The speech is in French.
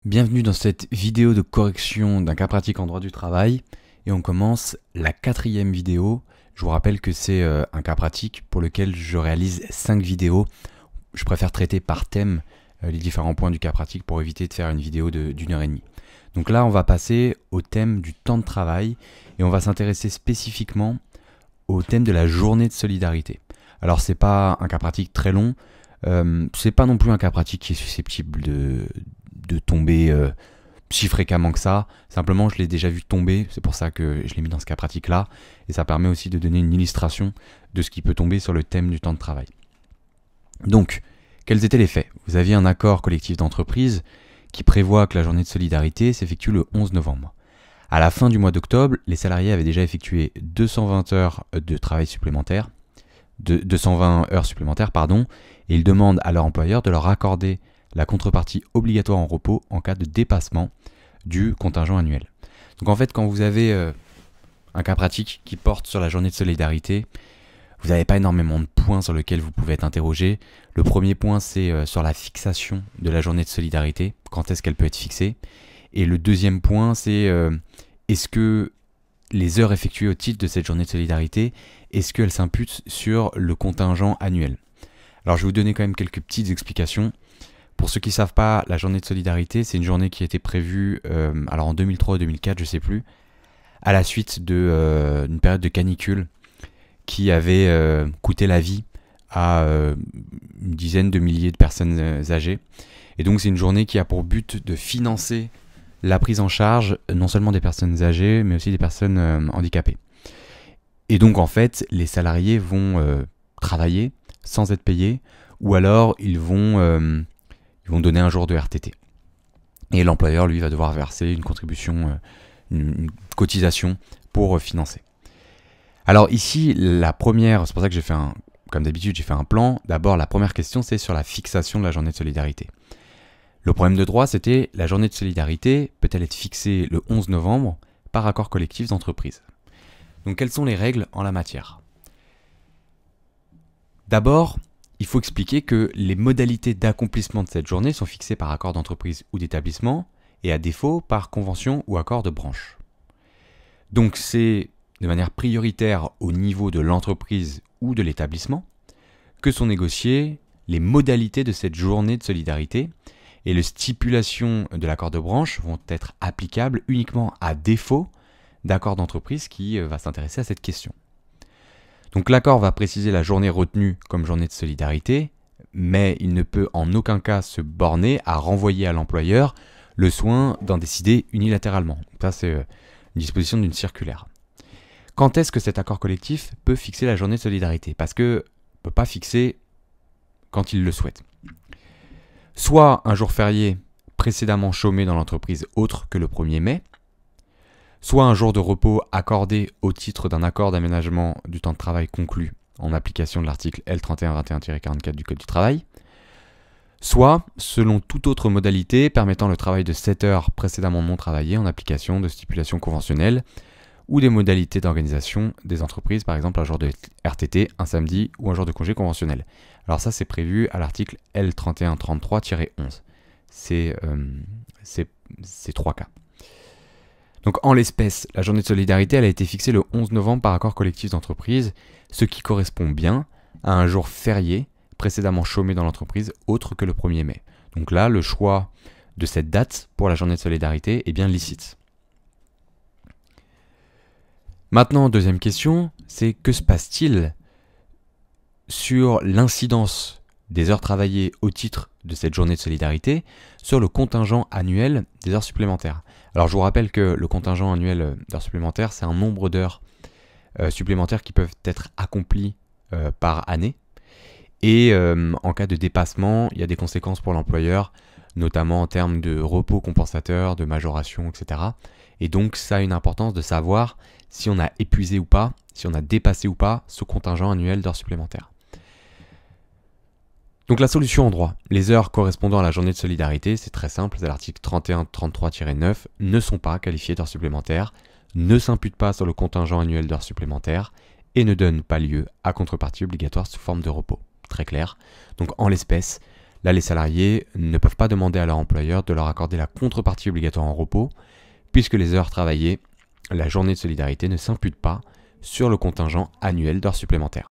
Bienvenue dans cette vidéo de correction d'un cas pratique en droit du travail et on commence la 4e vidéo. Je vous rappelle que c'est un cas pratique pour lequel je réalise 5 vidéos. Je préfère traiter par thème les différents points du cas pratique pour éviter de faire une vidéo d'une heure et demie. Donc là on va passer au thème du temps de travail et on va s'intéresser spécifiquement au thème de la journée de solidarité. Alors c'est pas un cas pratique très long, c'est pas non plus un cas pratique qui est susceptible de tomber si fréquemment que ça. Simplement je l'ai déjà vu tomber, c'est pour ça que je l'ai mis dans ce cas pratique là, et ça permet aussi de donner une illustration de ce qui peut tomber sur le thème du temps de travail. Donc, quels étaient les faits? Vous aviez un accord collectif d'entreprise qui prévoit que la journée de solidarité s'effectue le 11 novembre. À la fin du mois d'octobre, les salariés avaient déjà effectué 220 heures de travail supplémentaire, 220 heures supplémentaires, et ils demandent à leur employeur de leur accorder la contrepartie obligatoire en repos en cas de dépassement du contingent annuel. Donc en fait, quand vous avez un cas pratique qui porte sur la journée de solidarité, vous n'avez pas énormément de points sur lesquels vous pouvez être interrogé. Le premier point, c'est sur la fixation de la journée de solidarité, quand est-ce qu'elle peut être fixée. Et le deuxième point, c'est est-ce que les heures effectuées au titre de cette journée de solidarité, est-ce qu'elles s'imputent sur le contingent annuel? Alors je vais vous donner quand même quelques petites explications. Pour ceux qui ne savent pas, la journée de solidarité, c'est une journée qui a été prévue alors en 2003 ou 2004, je ne sais plus, à la suite d'une période de canicule qui avait coûté la vie à une dizaine de milliers de personnes âgées. Et donc c'est une journée qui a pour but de financer la prise en charge non seulement des personnes âgées, mais aussi des personnes handicapées. Et donc en fait, les salariés vont travailler sans être payés, ou alors ils vont donner un jour de RTT. Et l'employeur, lui, va devoir verser une contribution, une cotisation pour financer. Alors ici, la première, c'est pour ça que j'ai fait comme d'habitude, j'ai fait un plan. D'abord, la première question, c'est sur la fixation de la journée de solidarité. Le problème de droit, c'était la journée de solidarité peut-elle être fixée le 11 novembre par accord collectif d'entreprise? Donc quelles sont les règles en la matière? D'abord, il faut expliquer que les modalités d'accomplissement de cette journée sont fixées par accord d'entreprise ou d'établissement et à défaut par convention ou accord de branche. Donc c'est de manière prioritaire au niveau de l'entreprise ou de l'établissement que sont négociées les modalités de cette journée de solidarité et les stipulations de l'accord de branche vont être applicables uniquement à défaut d'accord d'entreprise qui va s'intéresser à cette question. Donc l'accord va préciser la journée retenue comme journée de solidarité, mais il ne peut en aucun cas se borner à renvoyer à l'employeur le soin d'en décider unilatéralement. Ça, c'est une disposition d'une circulaire. Quand est-ce que cet accord collectif peut fixer la journée de solidarité? Parce qu'il ne peut pas fixer quand il le souhaite. Soit un jour férié précédemment chômé dans l'entreprise autre que le 1er mai, soit un jour de repos accordé au titre d'un accord d'aménagement du temps de travail conclu en application de l'article L3121-44 du Code du travail, soit selon toute autre modalité permettant le travail de 7 heures précédemment non travaillées en application de stipulations conventionnelles ou des modalités d'organisation des entreprises, par exemple un jour de RTT, un samedi ou un jour de congé conventionnel. Alors ça c'est prévu à l'article L3133-11. C'est 3 cas. Donc en l'espèce, la journée de solidarité elle a été fixée le 11 novembre par accord collectif d'entreprise, ce qui correspond bien à un jour férié précédemment chômé dans l'entreprise autre que le 1er mai. Donc là, le choix de cette date pour la journée de solidarité est bien licite. Maintenant, deuxième question, c'est que se passe-t-il sur l'incidence des heures travaillées au titre de cette journée de solidarité sur le contingent annuel des heures supplémentaires? Alors je vous rappelle que le contingent annuel d'heures supplémentaires, c'est un nombre d'heures supplémentaires qui peuvent être accomplies par année. Et en cas de dépassement, il y a des conséquences pour l'employeur, notamment en termes de repos compensateur, de majoration, etc. Et donc ça a une importance de savoir si on a épuisé ou pas, si on a dépassé ou pas ce contingent annuel d'heures supplémentaires. Donc la solution en droit, les heures correspondant à la journée de solidarité, c'est très simple, c'est l'article 3133-9, ne sont pas qualifiées d'heures supplémentaires, ne s'imputent pas sur le contingent annuel d'heures supplémentaires et ne donnent pas lieu à contrepartie obligatoire sous forme de repos. Très clair. Donc en l'espèce, Là, les salariés ne peuvent pas demander à leur employeur de leur accorder la contrepartie obligatoire en repos, puisque les heures travaillées, la journée de solidarité ne s'impute pas sur le contingent annuel d'heures supplémentaires.